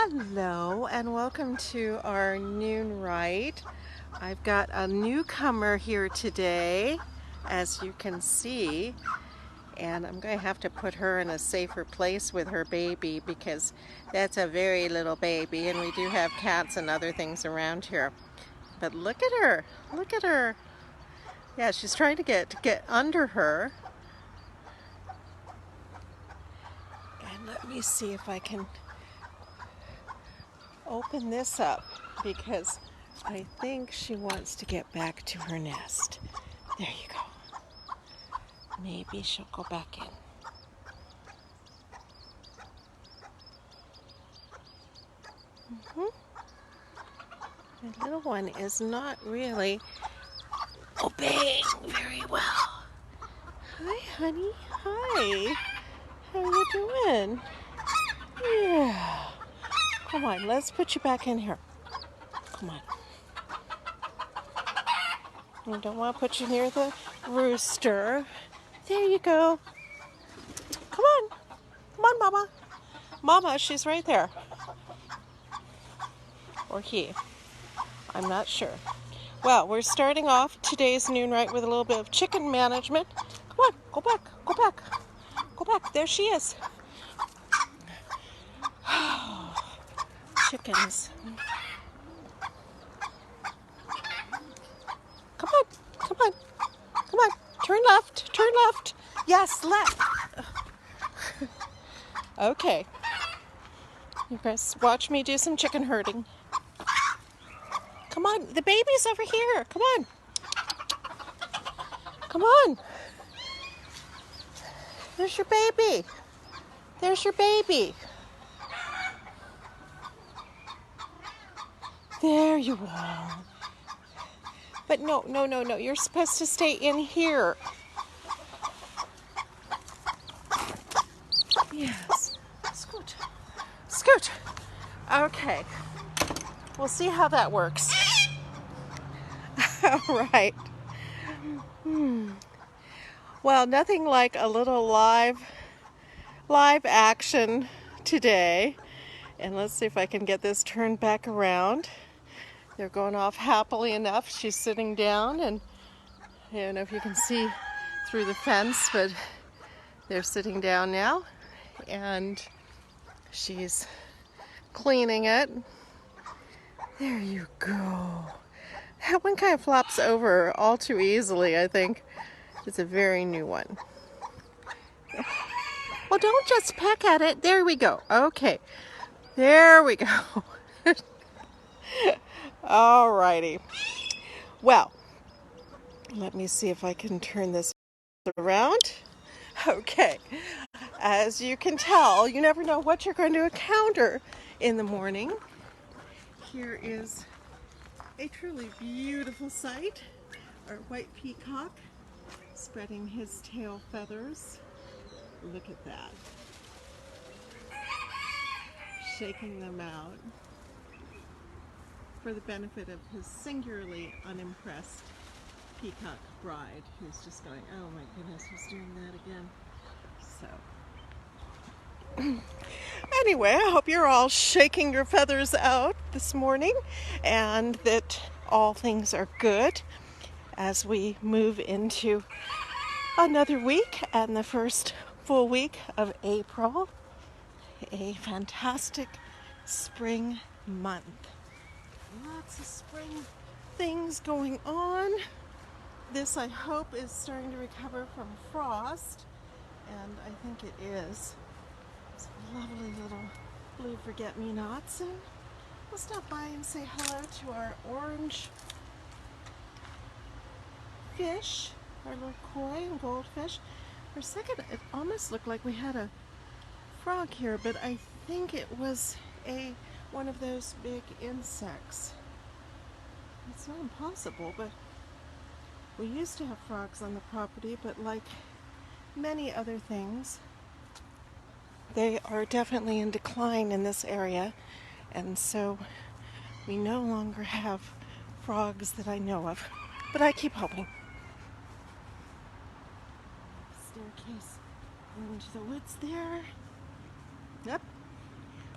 Hello and welcome to our noon rite. I've got a newcomer here today, as you can see, and I'm going to have to put her in a safer place with her baby because that's a very little baby, and we do have cats and other things around here. But look at her, look at her. Yeah, she's trying to get under her. And let me see if I can open this up because I think she wants to get back to her nest. There you go. Maybe she'll go back in. The little one is not really obeying very well. Hi, honey. Hi. How are you doing? Yeah. Come on, let's put you back in here. Come on. I don't want to put you near the rooster. There you go. Come on. Come on, Mama. Mama, she's right there. Or he. I'm not sure. Well, we're starting off today's noon rite with a little bit of chicken management. Come on, go back, go back, go back. There she is. Chickens. Come on, come on, come on. Turn left, turn left. Yes, left. Okay. You guys watch me do some chicken herding. Come on, the baby's over here. Come on. Come on. There's your baby. There's your baby. There you are. But no, no, no, no. You're supposed to stay in here. Yes. Scoot. Scoot. Okay. We'll see how that works. All right. Well, nothing like a little live action today. And let's see if I can get this turned back around. They're going off happily enough. She's sitting down, and I don't know if you can see through the fence, but they're sitting down now, and she's cleaning it. There you go. That one kind of flops over all too easily, I think. It's a very new one. Well, don't just peck at it. There we go. Okay. There we go. Alrighty. Well, let me see if I can turn this around. Okay. As you can tell, you never know what you're going to encounter in the morning. Here is a truly beautiful sight. Our white peacock spreading his tail feathers. Look at that. Shaking them out for the benefit of his singularly unimpressed peacock bride, who's just going, oh my goodness, he's doing that again. So anyway, I hope you're all shaking your feathers out this morning and that all things are good as we move into another week and the first full week of April, a fantastic spring month. Lots of spring things going on. This, I hope, is starting to recover from frost, and I think it is. It's lovely little blue forget-me-nots, and we'll stop by and say hello to our orange fish, our little koi and goldfish. For a second, it almost looked like we had a frog here, but I think it was one of those big insects. It's not impossible, but we used to have frogs on the property, but like many other things, they are definitely in decline in this area, and so we no longer have frogs that I know of, but I keep hoping. Staircase into the woods there. Yep.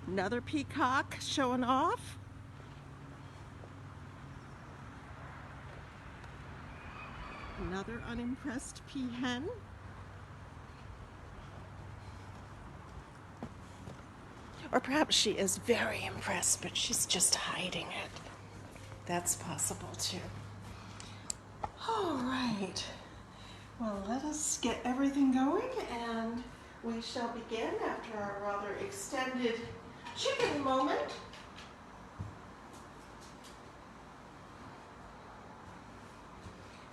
Another peacock showing off. Another unimpressed peahen. Or perhaps she is very impressed, but she's just hiding it. That's possible too. All right. Well, let us get everything going, and we shall begin after our rather extended chicken moment.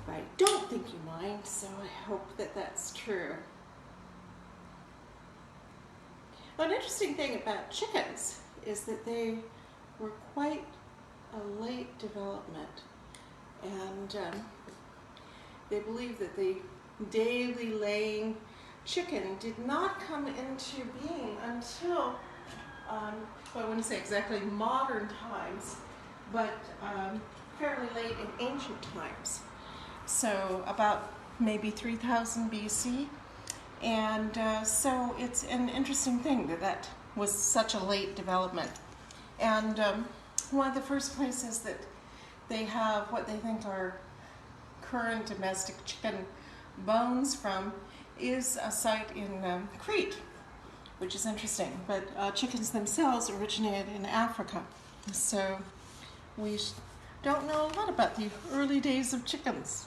I don't think you mind, so I hope that that's true. Well, an interesting thing about chickens is that they were quite a late development, and they believe that the daily laying chicken did not come into being until, well, I wouldn't say exactly modern times, but fairly late in ancient times. So about maybe 3000 BC. And so it's an interesting thing that was such a late development. And one of the first places that they have what they think are current domestic chicken bones from is a site in Crete, which is interesting. But chickens themselves originated in Africa. So we don't know a lot about the early days of chickens.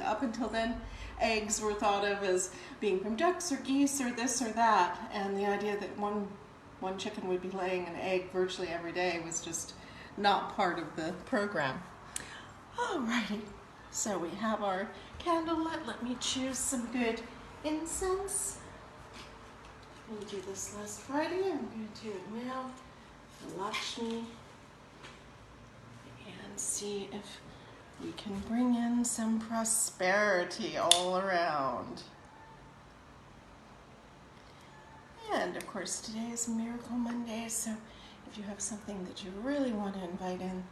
Up until then, eggs were thought of as being from ducks or geese or this or that, and the idea that one chicken would be laying an egg virtually every day was just not part of the program. Alrighty, so we have our candle lit. Let me choose some good incense. I'm going to do this last Friday. I'm going to do it now for Lakshmi, and see if we can bring in some prosperity all around. And of course, today is Miracle Monday, so if you have something that you really want to invite in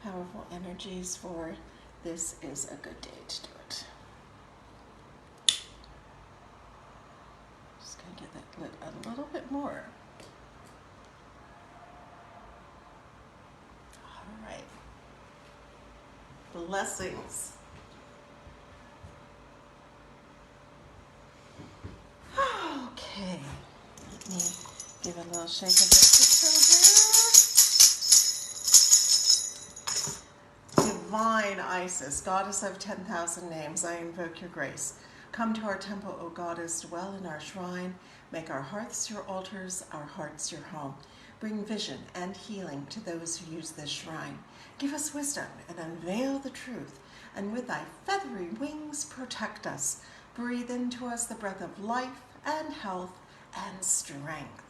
powerful energies for, this is a good day to do it. Just going to get that lit a little bit more. All right. Blessings. Okay, let me give a little shake of the system here. Divine Isis, goddess of 10,000 names, I invoke your grace. Come to our temple, O goddess, dwell in our shrine. Make our hearths your altars, our hearts your home. Bring vision and healing to those who use this shrine. Give us wisdom and unveil the truth, and with thy feathery wings protect us. Breathe into us the breath of life and health and strength.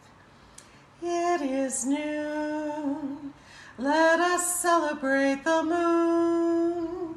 It is noon. Let us celebrate the moon.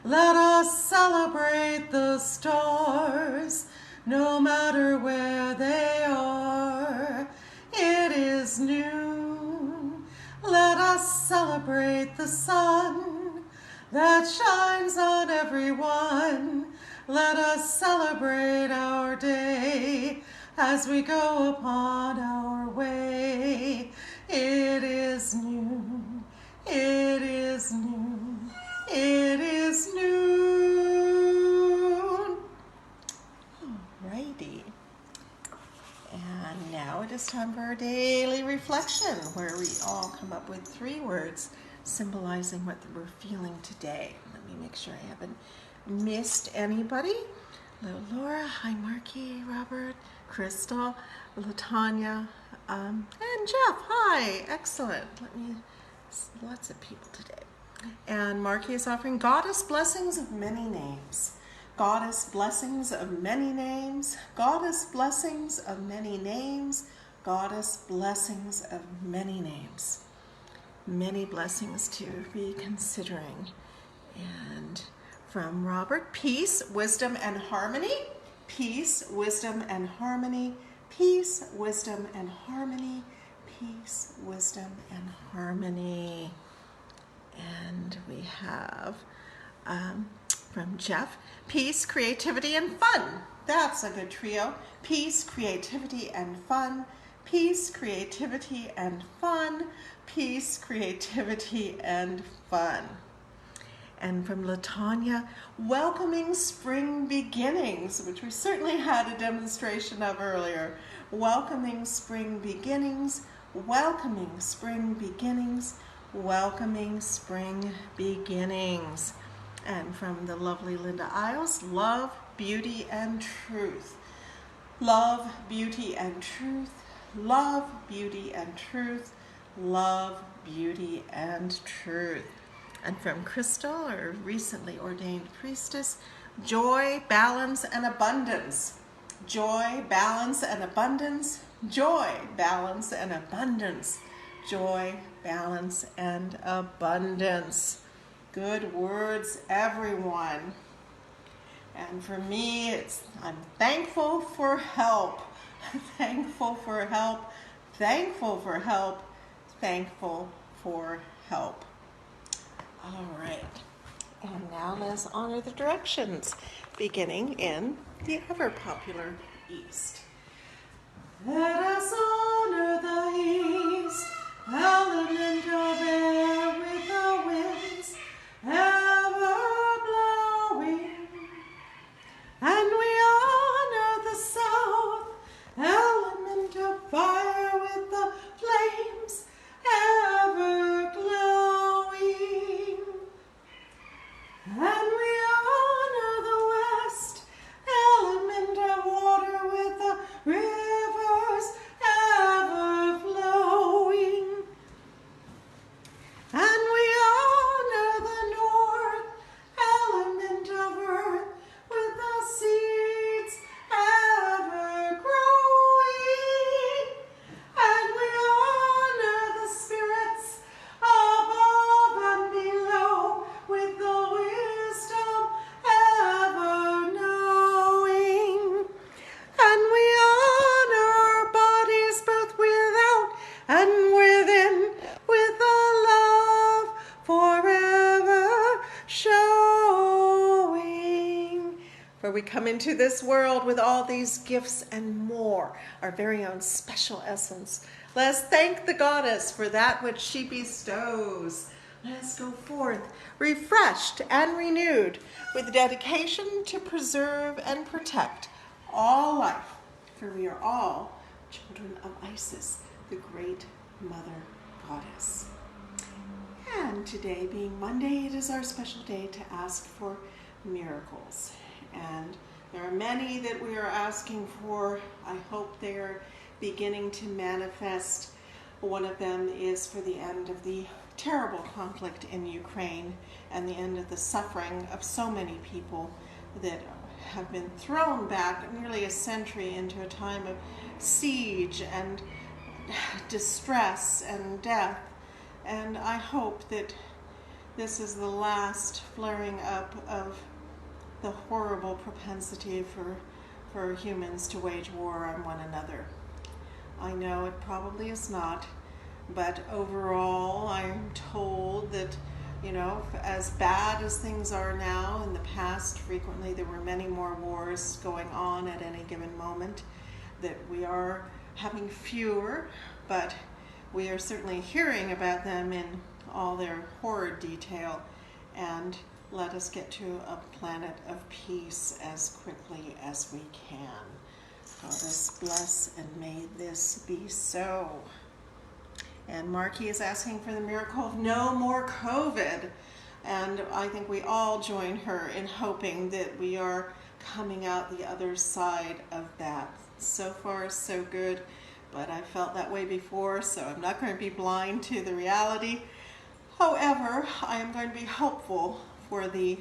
Let us celebrate the stars, no matter where they are. It is noon. Let us celebrate the sun that shines on everyone. Let us celebrate our day as we go upon our way. It is noon. It is noon. It is noon. Alrighty. And now it is time for our daily reflection, where we all come up with 3 words symbolizing what we're feeling today. Let me make sure I haven't missed anybody. Hello, Laura. Hi, Marky, Robert, Crystal, Latanya, and Jeff. Hi. Excellent. Lots of people today. And Marky is offering Goddess blessings of many names. Goddess blessings of many names. Goddess blessings of many names. Goddess blessings of many names. Many blessings to be considering. And from Robert, peace, wisdom, and harmony. Peace, wisdom, and harmony. Peace, wisdom, and harmony. Peace, wisdom, and harmony. And we have from Jeff, peace, creativity, and fun. That's a good trio. Peace, creativity, and fun. Peace, creativity, and fun. Peace, creativity, and fun. And from Latanya, welcoming spring beginnings, which we certainly had a demonstration of earlier. Welcoming spring beginnings, welcoming spring beginnings, welcoming spring beginnings. And from the lovely Linda Isles, love, beauty, and truth. Love, beauty, and truth. Love, beauty, and truth. Love, beauty, and truth. And from Crystal, our recently ordained priestess, joy, balance, and abundance. Joy, balance, and abundance. Joy, balance, and abundance. Joy, balance, and abundance. Good words, everyone. And for me, I'm thankful for help. Thankful for help. Thankful for help. Thankful for help. All right. And now let's honor the directions, beginning in the ever popular East. Let us honor the East, element of air with the winds ever blowing. And we honor the South, element of fire with the flames ever glowing. And we honor the West, element of water with the rivers ever flowing. And we honor the North, element of earth with the seeds ever growing. And we honor the spirits above and below with the wisdom ever knowing. And we honor our bodies both without and within with the love forever showing. For we come into this world with all these gifts and more, our very own special essence. Let us thank the goddess for that which she bestows. Let us go forth refreshed and renewed with dedication to preserve and protect all life, for we are all children of Isis, the great mother goddess. And today being Monday, it is our special day to ask for miracles. And there are many that we are asking for. I hope they are beginning to manifest. One of them is for the end of the terrible conflict in Ukraine and the end of the suffering of so many people that have been thrown back nearly a century into a time of siege and distress and death. And I hope that this is the last flaring up of the horrible propensity for humans to wage war on one another. I know it probably is not, but overall I'm told that, as bad as things are now, in the past frequently there were many more wars going on at any given moment, that we are having fewer, but we are certainly hearing about them in all their horrid detail. And let us get to a planet of peace as quickly as we can. God us bless, and may this be so. And Marky is asking for the miracle of no more COVID. And I think we all join her in hoping that we are coming out the other side of that. So far, so good. But I felt that way before, so I'm not going to be blind to the reality. However, I am going to be hopeful for the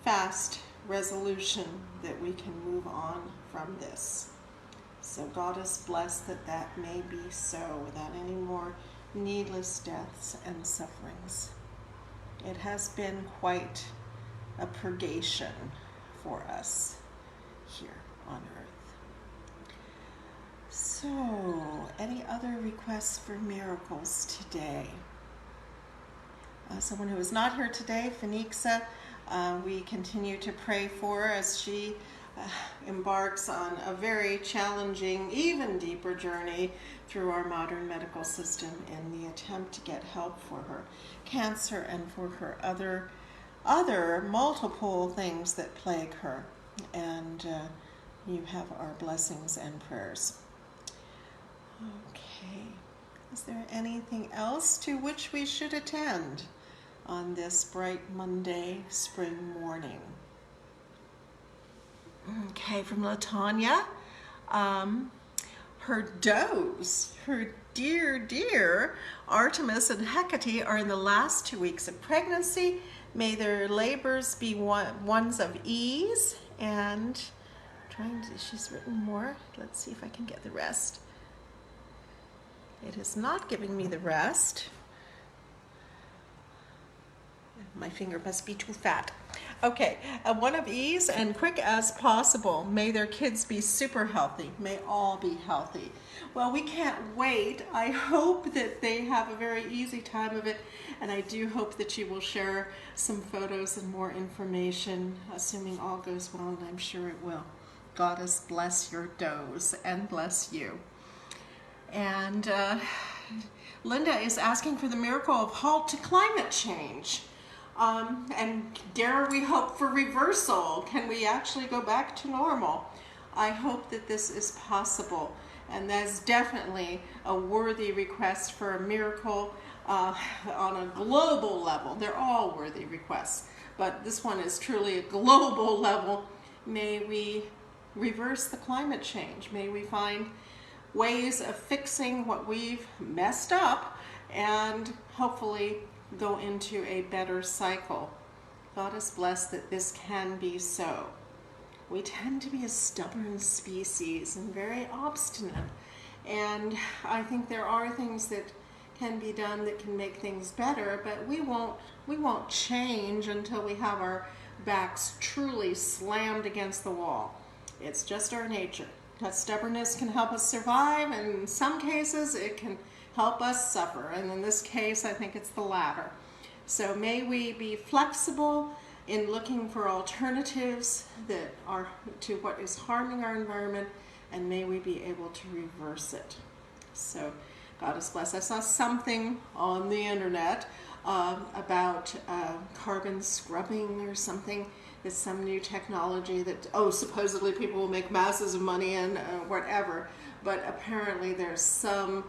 fast resolution that we can move on from this. So God is blessed that may be so, without any more needless deaths and sufferings. It has been quite a purgation for us here on earth. So, any other requests for miracles today? Someone who is not here today, Phoenixa, we continue to pray for as she embarks on a very challenging, even deeper journey through our modern medical system in the attempt to get help for her cancer and for her other multiple things that plague her. And you have our blessings and prayers. Okay. Is there anything else to which we should attend on this bright Monday spring morning? Okay, from LaTanya, her does, her dear Artemis and Hecate are in the last 2 weeks of pregnancy. May their labors be ones of ease, and she's written more. Let's see if I can get the rest. It is not giving me the rest. My finger must be too fat. Okay, one of ease and quick as possible. May their kids be super healthy. May all be healthy. Well, we can't wait. I hope that they have a very easy time of it, and I do hope that you will share some photos and more information, assuming all goes well, and I'm sure it will. Goddess bless your does and bless you. And Linda is asking for the miracle of halt to climate change. And dare we hope for reversal? Can we actually go back to normal? I hope that this is possible, and that's definitely a worthy request for a miracle on a global level. They're all worthy requests, but this one is truly a global level. May we reverse the climate change. May we find ways of fixing what we've messed up and hopefully go into a better cycle. God is blessed that this can be so. We tend to be a stubborn species and very obstinate, and I think there are things that can be done that can make things better, but we won't change until we have our backs truly slammed against the wall. It's just our nature. That stubbornness can help us survive, and in some cases it can help us suffer, and in this case I think it's the latter. So may we be flexible in looking for alternatives that are to what is harming our environment, and may we be able to reverse it. So God is blessed. I saw something on the internet about carbon scrubbing or something. It's some new technology that, supposedly people will make masses of money in, whatever, but apparently there's some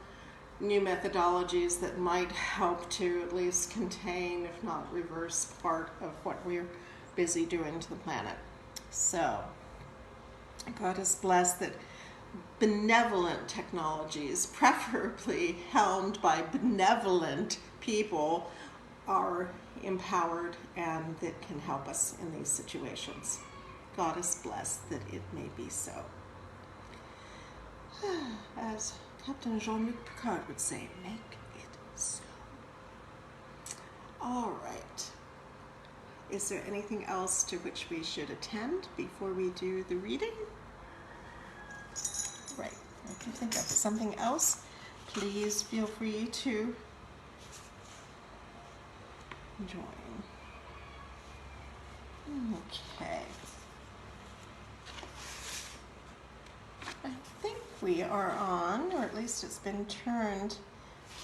new methodologies that might help to at least contain, if not reverse, part of what we're busy doing to the planet. So God is blessed that benevolent technologies, preferably helmed by benevolent people, are empowered and that can help us in these situations. God is blessed that it may be so. As Captain Jean-Luc Picard would say, make it so. All right. Is there anything else to which we should attend before we do the reading? Right. If you think of something else, please feel free to join. Okay. I think we are on, or at least it's been turned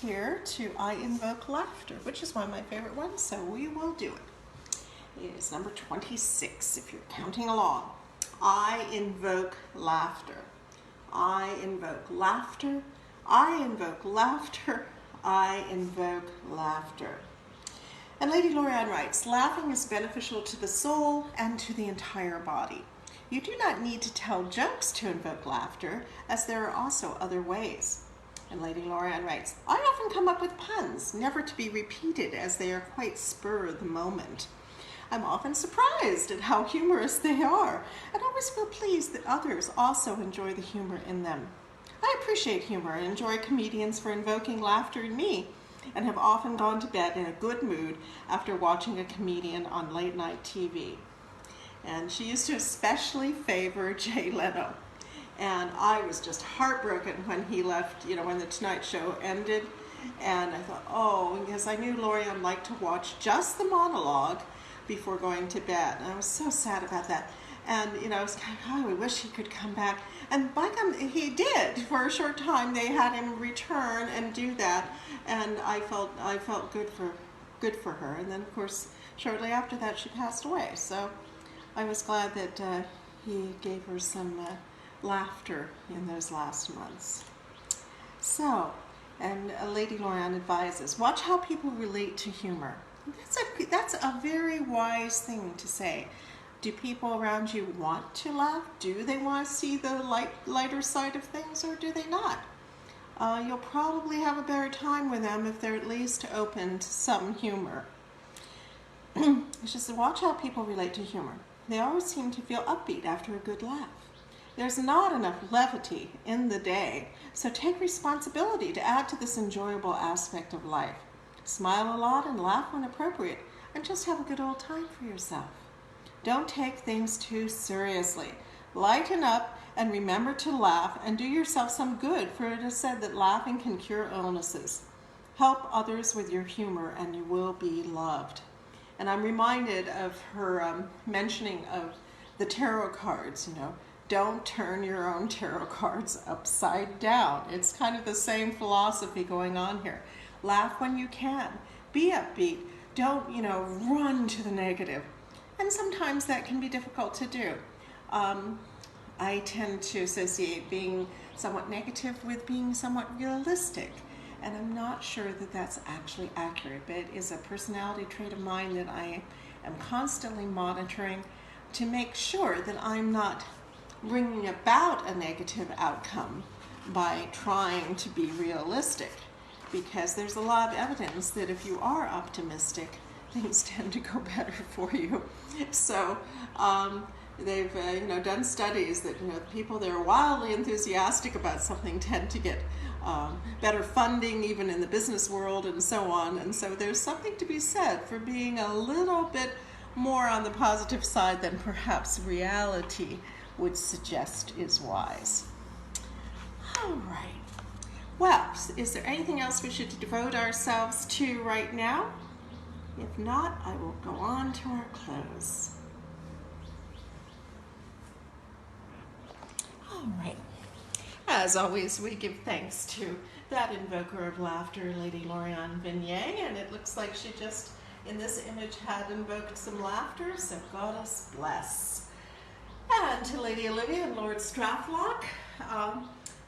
here to I Invoke Laughter, which is one of my favorite ones, so we will do it. It is number 26, if you're counting along. I invoke laughter. I invoke laughter. I invoke laughter. I invoke laughter. And Lady Lorianne writes, laughing is beneficial to the soul and to the entire body. You do not need to tell jokes to invoke laughter, as there are also other ways. And Lady Lorianne writes, I often come up with puns, never to be repeated, as they are quite spur of the moment. I'm often surprised at how humorous they are, and always feel pleased that others also enjoy the humor in them. I appreciate humor and enjoy comedians for invoking laughter in me, and have often gone to bed in a good mood after watching a comedian on late night TV. And she used to especially favor Jay Leno. And I was just heartbroken when he left, when the Tonight Show ended. And I thought, because I knew Lorianne liked to watch just the monologue before going to bed. And I was so sad about that. And, I was kind of, oh, I wish he could come back. And by God, he did. For a short time, they had him return and do that. And I felt good for her. And then, of course, shortly after that, she passed away. So I was glad that he gave her some laughter in those last months. So, and Lady Lorianne advises, watch how people relate to humor. That's a very wise thing to say. Do people around you want to laugh? Do they want to see the lighter side of things, or do they not? You'll probably have a better time with them if they're at least open to some humor. She said, watch how people relate to humor. They always seem to feel upbeat after a good laugh. There's not enough levity in the day, so take responsibility to add to this enjoyable aspect of life. Smile a lot and laugh when appropriate, and just have a good old time for yourself. Don't take things too seriously. Lighten up and remember to laugh and do yourself some good, for it is said that laughing can cure illnesses. Help others with your humor and you will be loved. And I'm reminded of her mentioning of the tarot cards, Don't turn your own tarot cards upside down. It's kind of the same philosophy going on here. Laugh when you can. Be upbeat. Don't, run to the negative. And sometimes that can be difficult to do. I tend to associate being somewhat negative with being somewhat realistic. And I'm not sure that that's actually accurate, but it is a personality trait of mine that I am constantly monitoring to make sure that I'm not bringing about a negative outcome by trying to be realistic. Because there's a lot of evidence that if you are optimistic, things tend to go better for you. So they've done studies that the people that are wildly enthusiastic about something tend to get better funding, even in the business world, and so on. And so there's something to be said for being a little bit more on the positive side than perhaps reality would suggest is wise. All right. Well, is there anything else we should devote ourselves to right now? If not, I will go on to our close. All right. As always, we give thanks to that invoker of laughter, Lady Lorianne Vignier, and it looks like she just, in this image, had invoked some laughter, so Goddess bless. And to Lady Olivia and Lord Strathlock,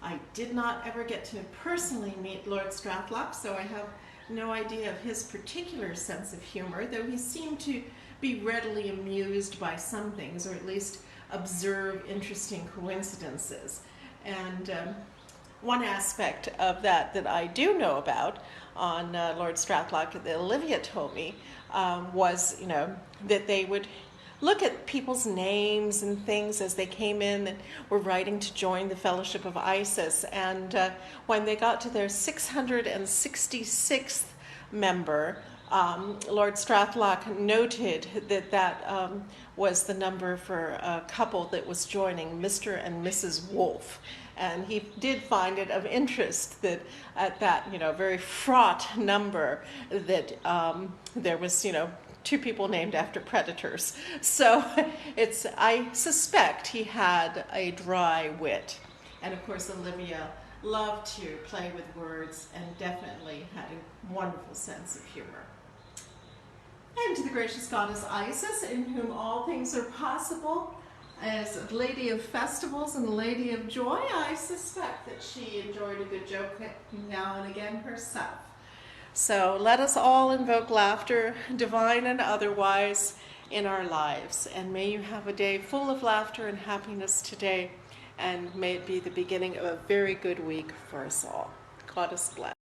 I did not ever get to personally meet Lord Strathlock, so I have no idea of his particular sense of humor, though he seemed to be readily amused by some things, or at least observe interesting coincidences. And one aspect of that I do know about on Lord Strathlock that Olivia told me was, that they would look at people's names and things as they came in and were writing to join the Fellowship of Isis. And when they got to their 666th member, Lord Strathlock noted that was the number for a couple that was joining, Mr. and Mrs. Wolfe. And he did find it of interest that at that, very fraught number that there was, two people named after predators. So I suspect he had a dry wit. And of course, Olivia loved to play with words and definitely had a wonderful sense of humor. And to the gracious goddess Isis, in whom all things are possible, as a lady of festivals and lady of joy, I suspect that she enjoyed a good joke now and again herself. So let us all invoke laughter, divine and otherwise, in our lives. And may you have a day full of laughter and happiness today, and may it be the beginning of a very good week for us all. Goddess bless.